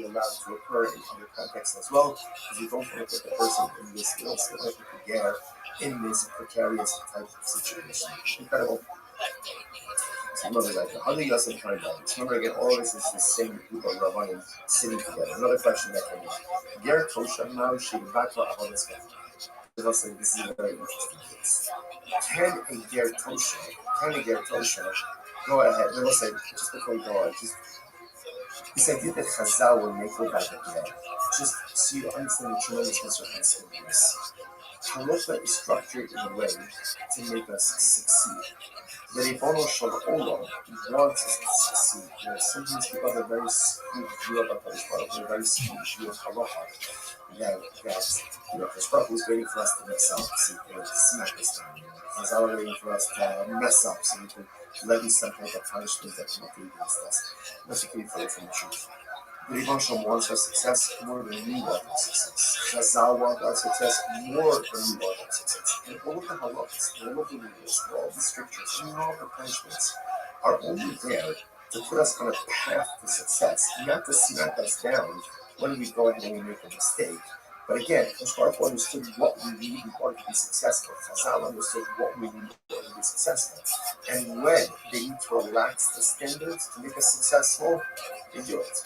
would allow it to occur in other contexts as well, because you don't want to put the person in this in this precarious type of situation. Incredible. So remember that the Hadi Yosef trying to remember again, all of this is the same group of Rabbanim sitting together. Another question that came up. Ger Tosha now Shivata Avodas. This is a very interesting case. Can a Ger Tosha go ahead? Let us say, just before we go on, this idea that Chazal will make it back again, just so you understand the tremendousness of this case. Halacha is structured in a way to make us succeed. The Ribono Shel Olam wants us to succeed. Sometimes people have a very skewed view about Hakadosh Baruch Hu, a very skewed view of halacha. That Hakadosh Baruch Hu is waiting for us to mess up, so you can smack us down. He's already waiting for us to mess up, so you can levy some type of punishment that cannot be against us. That's what we feel from the truth. The Ribono Shel Olam wants our success more than we want our success. Chazal wants our success more than we want our success. And all of the halachas, all of the rules, all the strictures, and all the punishments are only there to put us on a path to success, not to smack us down when we go ahead and we make a mistake. But again, Hakadosh Baruch Hu understood what we need in order to be successful. Chazal understood what we need in order to be successful. And when they need to relax the standards to make us successful, they do it.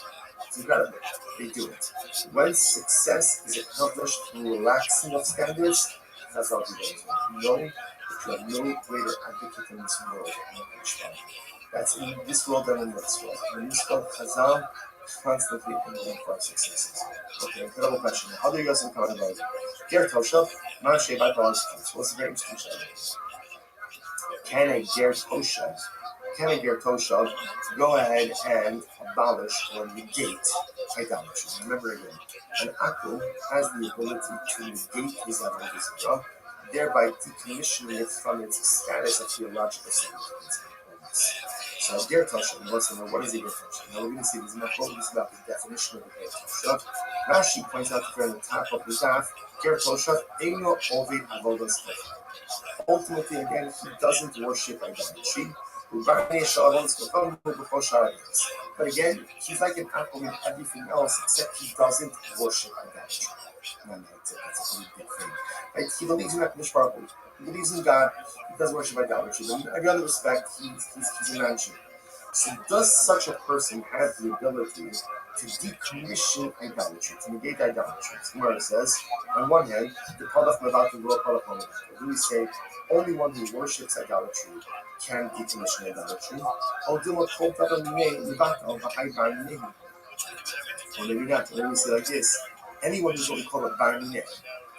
It's incredible. They do it. When success is accomplished through relaxing of standards, that's how people know that you have no greater advocate in this world than Hakadosh Baruch Hu. That's in this world and in the next world. In this world, Chazal constantly aiming for successes. Okay, incredible question. How do you guys talk about it? Ger Tosha, man Shevat ROTHSCHILD. So what's a very interesting question? Can a Ger Tosha go ahead and abolish or negate idolatry? Remember again, an Akum has the ability to negate his avodah, thereby decommissioning it from its status of theological significance. So Ger Tosha, we want to know what is a Ger Tosha. Now we're going to see this is about the definition of a Ger Tosha. Rashi points out here on the top of the daf, Ger Tosha, Eino Ovid Avodas Tosha. Ultimately, again, he doesn't worship idolatry. But again, he's like an apple in everything else, except he doesn't worship idolatry. And that's a pretty big thing. Right? He believes in Hakadosh Baruch Hu. He believes in God. He doesn't worship idolatry. But in every other respect, he's a non-Jew. So does such a person have the ability to decommission idolatry, to negate idolatry? Gemara says, on one hand, the Padach Mevatu Lo Padach Mevatu. We say only one who worships idolatry can decommission idolatry. Or maybe not. Or maybe we say like this: anyone who's what we call a bar mineh.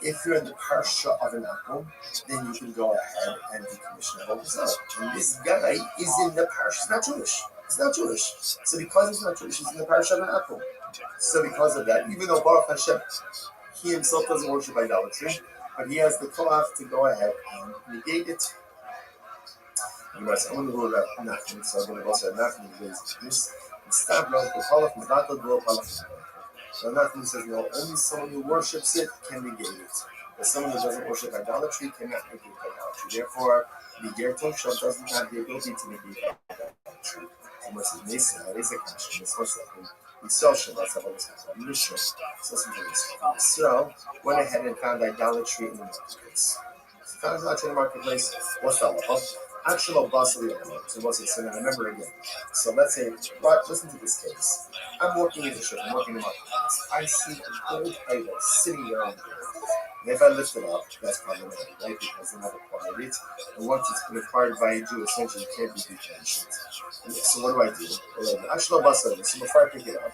If you're in the parsha of an apple, then you can go ahead and decommission it over. And this guy is in the parsha. He's not Jewish. He's not Jewish. So because he's not Jewish, he's in the parsha of an apple. So because of that, even though Baruch Hashem, he himself doesn't worship idolatry, but he has the koach to go ahead and negate it. I'm going to go to Nachman, so I'm going to go to Nachman is this. Stop now, the Palach Mevatu Lo Palach. So Nachman says, no, only someone who worships it can negate it. But someone who doesn't worship idolatry cannot negate idolatry. Therefore, the Ger Tosha doesn't have the ability to negate idolatry. And what's his Mason, that is a question. It's what's that thing? Yisrael, that's how this comes from. Mishnah, so Yisrael went ahead and found idolatry in the marketplace. So found idolatry in the marketplace, what's that law? Actual basically, so what's it? So now remember again. So let's say, listen to this case. I'm working in the shop, I'm working in the marketplace. I see a gold idol sitting there on the ground. And if I lift it up, that's problematic, right? Because they never acquired it. And once it's been acquired by a Jew, essentially it can't be decommissioned. So what do? Actual basically, so before I pick it up,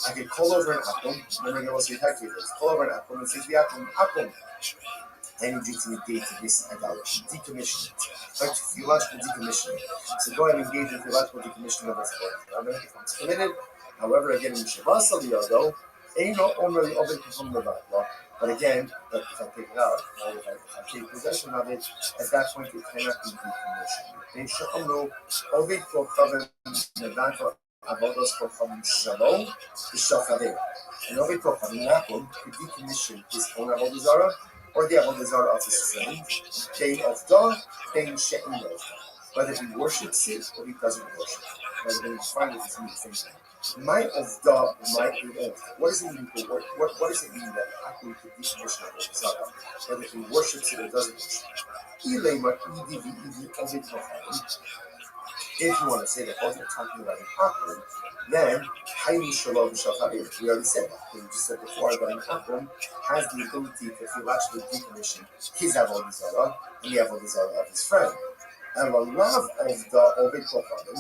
I can call over an apple. Remember what's the attack here? Call over an apple and say the apple. I need you to negate this idolatry, decommission it, like theological decommissioning. So go ahead and engage in theological decommissioning of this word. If it's committed, however, again, in Shavasa Liado, but again, if I take it out, if I take possession of it, at that point it cannot be decommissioned. And Ovid Kochav, Nahum, could decommission his own Avodah Zarah, or the Avodah Zarah of his friend, Pain of God, Pain She'en of God. Whether he worships it or he doesn't worship it. Now we're going to define this as same thing. My of the, my of. What does it mean? What does it mean that Akum could decommission of the Zara? Whether he worships it or doesn't worship it. If you want to say that both are talking about an Akum, then Hayni Shalom Shafari. We already said that. We just said before that an Akum has the ability to theologically decommission his Avodah Zarah and the Avodah Zarah of his friend. And the love of the Oved Kohanim,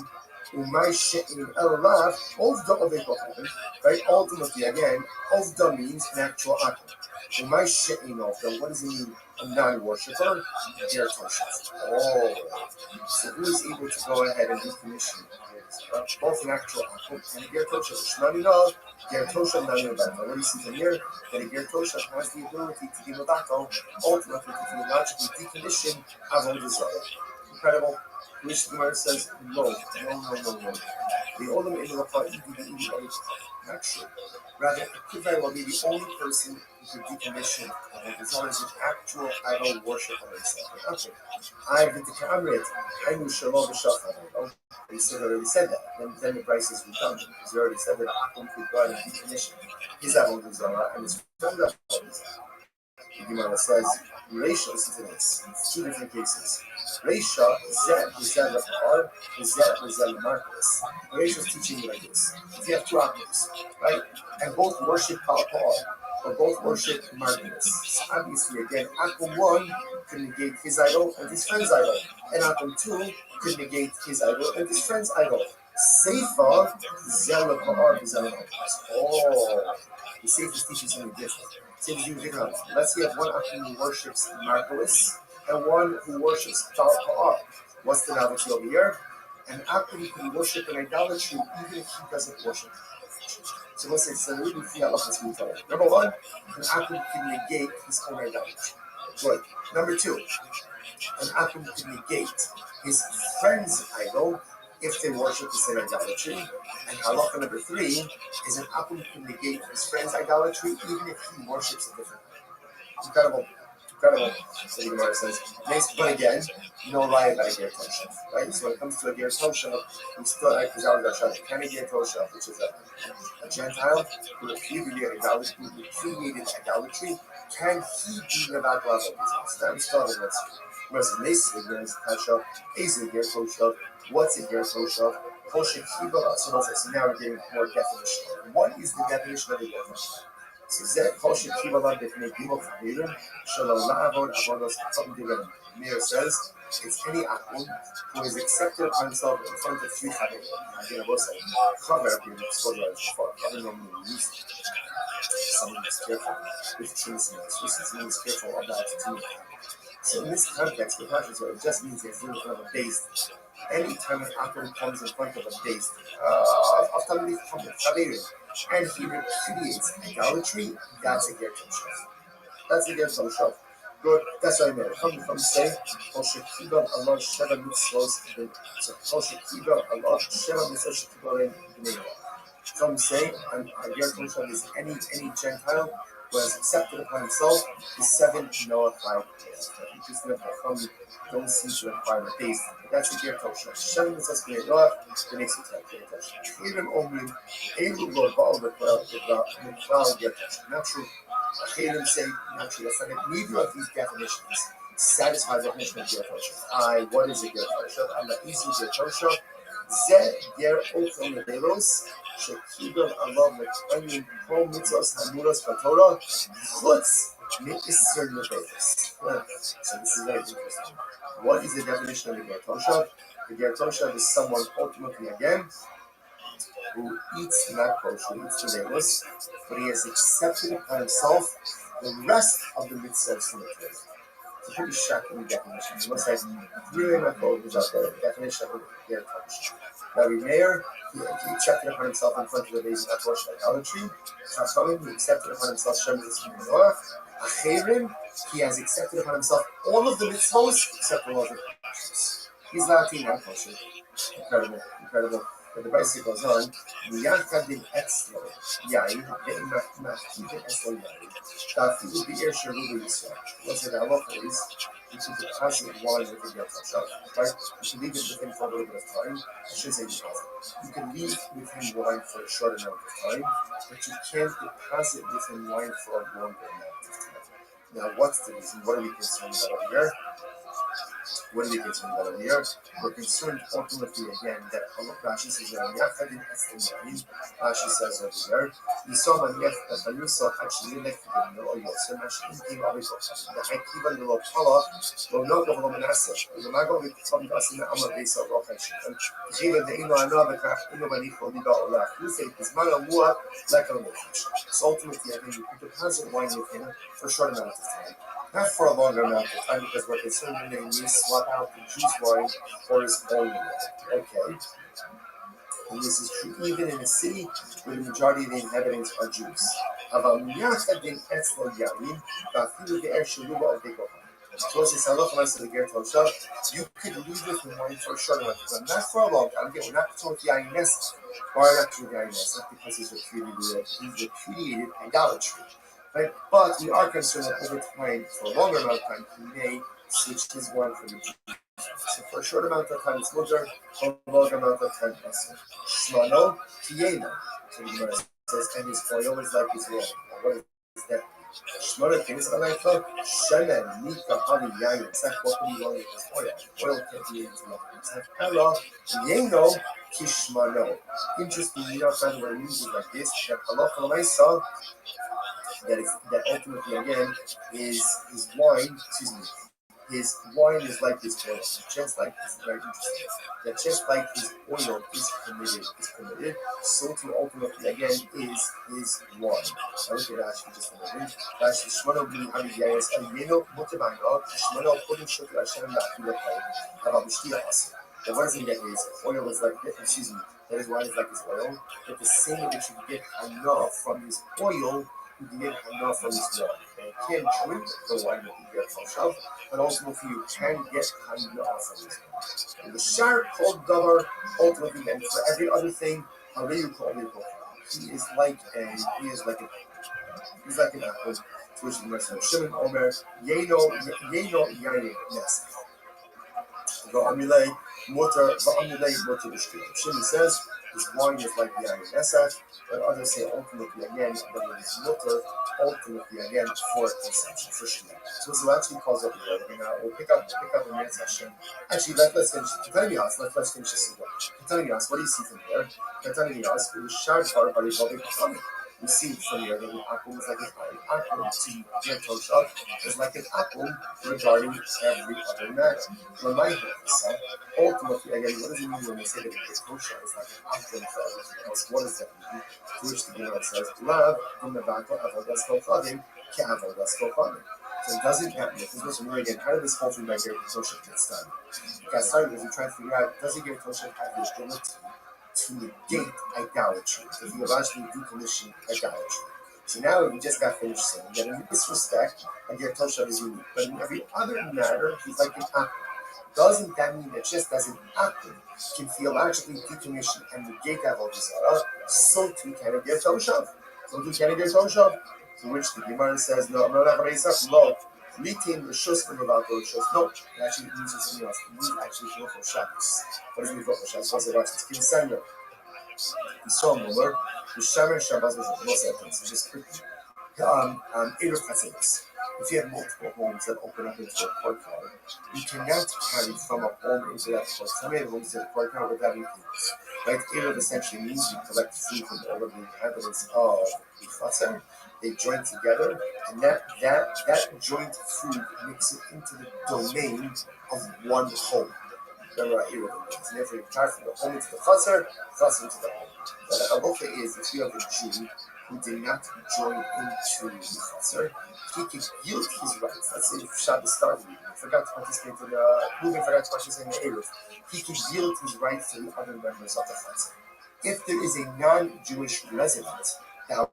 Umay She'in love of the Oved Kohanim, right? Ultimately, again, of the means an actual Akum. Umay She'in of the, what does it mean? A non-worshipper? Ger Toshas. Oh, so who is able to go ahead and decommission both an actual Akum and a Ger Toshas? Shnamina, Ger Toshas, Namina Bata. What do you see from here? That a Ger Toshas has the ability to give a battle, ultimately to theologically decommission Avodah Zarah. Incredible. Which the Gemara says, no. The Olam in the Rafa, not true. Rather, it could very well be the only person who could decommission as long as an actual idol worship on himself. Okay. I have the Kamrit, I knew Shalom B'Shachar. He already said that. Then the price is redundant because he already said that Akum could go and decommission his Avodah Zarah and his friend Avodah Zarah. The Gemara says, Reisha, listen to this. It's two different cases. Reisha, Zed, Rizal Lapar, Zed, Rizal Marcus. Reisha is teaching you like this. If you have two Akums, right, and both worship Palapar, or both worship Marcus, so obviously, again, Akum 1 could negate his idol and his friend's idol, and Akum 2 could negate his idol and his friend's idol. Seifa, Zel Lapar, Rizal Marcus. Oh, the Seifa teaches something different. Let's say you have one Akum who worships Marcos and one who worships Tal. What's the novelty over here? An Akum can worship an idolatry even if he doesn't worship. So let's say, so we can see how this we tell. Number one, an Akum can negate his own idolatry. Good. Number two, an Akum can negate his friend's idol if they worship the same idolatry. And halacha number 3 is an Akum can negate his friend's idolatry even if he worships a different one. Incredible. So the Gemara says, nice, but again, no lie about a Ger Toshav, right? So when it comes to a Ger Toshav, we still like the Zalad Can a Ger Toshav, which is a Gentile who repudiated idolatry, can he be Nevad Lav of business? That we still have an answer. Whereas in this ignorance, Tasha is a Ger Toshav. What's a Ger Toshav? So now we're getting more definition. What is the definition of a Ger Toshav? So Zed Kosher Kivala Define Gimel Fahirim Shalom La'avon Avodos Tzom Divin. Meir says it's any Akum who is accepted upon himself in front of 3 Chaverim. Again, I will say, Chaver being exposed for Chaver normally used. Someone is careful with Tzimis and Tzimis is careful about Tzimis. So in this context, the Pasha says it just means it's in front of a base. Any time an Akum comes in front of a base, and he repudiates idolatry, that's a Ger Toshav. That's a Ger Toshav. Good. That's what I meant. Come say, Koshekiba Allah Sheva Mitzvos. So Koshekiba Allah Sheva Mitzvos Shekiba in. Come say, and a Ger Toshav is any Gentile who has accepted upon himself the 7 Noahides. Just let the don't seem to require a base. That's a Ger Toshav. Sheva Mitzvos Shekiba the next attack Ger Toshav. Even only Elu Lord Baal Requel Ger Toshav. Not true. Achirim say not true. That's not neither of these definitions satisfy the definition of Ger Toshav. What is a Ger Toshav? I'm not easy Ger Toshav. Ze Ger Othon Levelos Shekibel Allah Mekayim Kol Mitzvos Hamuros Batorah Chutz Mi'Isser Levelos. So this is very interesting. What is the definition of the Ger Toshav? The Ger Toshav is someone ultimately again who eats not kosher, who eats levelos, but he has accepted upon himself the rest of the mitzvahs in the Torah. It's a pretty shocking definition. You must have really not told about the definition of Ger Toshav. Rabbi Meir, he accepted upon himself in front of the base of not worship idolatry. Chachamim, he accepted upon himself Shem Mitzvah Noach. Achirim, he has accepted upon himself all of the mitzvahs except for all of the kosher. He's not eating not kosher. Incredible. But the Rabbi goes on, Miyachadin Etzlo, Yain, Ve'imachivin Etzlo Yain, Tafi'u Be'er Sherubu Yisrael. What's the halacha is, you can deposit wine within your shop, right? You can leave it with him for a little bit of time. I should say deposit. You can leave with him wine for a short amount of time, but you can't deposit with him wine for a longer amount of time. Now, what's the reason? What are we concerned about over here? What are we concerned about over here? We're concerned ultimately again that Rashi says that Rashi says over there, you saw Maniach that you saw actually left the or Yosef, actually came over the Hakiva the Lopala, will not go home and ask it. The Mago with some us in the Amar base of Rochach. Even the Ino Anava, Ino Manicho, Liga Ola, you say this Malamua like a Rochach. So ultimately, again, you can deposit wine with him for a short amount of time. Not for a longer amount of time, because we're concerned that you swap out the juice wine for his own wine. Okay. And this is true even in a city where the majority of the inhabitants are Jews. So you could leave with the wine for a short amount of time, not for a long time. Again, we're not talking with Yainess, or not to Yainess, not because he's repudiated idolatry. Right? But we are concerned that over time, for a longer amount of time, he may switch his wine from the Jews. So for a short amount of time, it's mutter. For a long amount of time, it's shmano kiyeno. So the Gemara says, and his oil is like his wine. What is that? Shmano kiyeno is like shemen nika hani yayin. It's like what we want with his oil. Oil can't be into wine. It's like hello kiyeno kishmano. Interesting, you know, find what it means like this. That halacha l'maisa. That ultimately again is his wine. Excuse me. His wine is like his oil. Just like this is very interesting. That just like his oil is permitted, so to ultimately again is his wine. I look at Rashi just a moment. Rashi Shmano b'li hamiyayis almeno motebayno Shmano kodim shokil Hashem la'afilat hayim. About b'shtia aser. The one thing that his oil is like, that his wine is like his oil. But the same way that you get enough from his oil, you can get enough from his wine. And you can't drink the wine that you get from Shav, but ultimately you can get enough from his wine. And the Shar called Davar, ultimately, and for every other thing, he is like an apple. To which the Gemara says, Shimon Omer, Yeno Yayin Nes. Va'amilei motor b'shtia. Shimon says his wine is like yayin nesach, but others say ultimately again that it is motor, ultimately again for consumption, for shtia. So this actually calls up here. We'll pick up the next session. Actually, let's finish. Let's finish this as well. What do you see from here? It was shard part by the we see from here that the apple is like an apple to Toshav is like an apple regarding every other matter. Remind yourself, ultimately, again, what does it mean when we say that the Toshav is like an apple for everything else? What does that mean? To which the Gemara says, Love from the back of Avodas Kofadim, Avodas Kofadim. So doesn't that mean, because listen, again, how did this whole thing by Ger Toshav get started? It got started because we're trying to figure out, does Ger Toshav have the ability to negate idolatry, to theologically decommission idolatry. So now we just got finished saying that in this respect, Ger Toshav is unique, but in every other matter, he's like an apple. Doesn't that mean that just as an apple can theologically decommission and negate Avodah Zarah, so too can Ger Toshav? To which the Gemara says, no, Litin Rishus from about the Rishus. No, it actually means something else. It means actually Hilchot Shabbos. What does it mean Hilchot Shabbos? What's it about? It's Kinsanger. We saw more. The Shamer Shabbos was a sentence. Just quickly. Erev Chatzos. If you have multiple homes that open up into a courtyard, you cannot carry from a home into that courtyard. Some of homes into the courtyard without anything else. Right? Erev essentially means you collect food from all of the inhabitants of the Chatzar. They join together, and that joint food makes it into the domain of one home. Remember, and therefore you carry from the home into the chatzar into the home. But a halacha is if you have a Jew who did not join into the chatzar, he can yield his rights. Let's say if Shabbos started, he forgot to participate in the moving, forgot to participate in the Erev. He can yield his rights to the other members of the chatzar. If there is a non-Jewish resident, the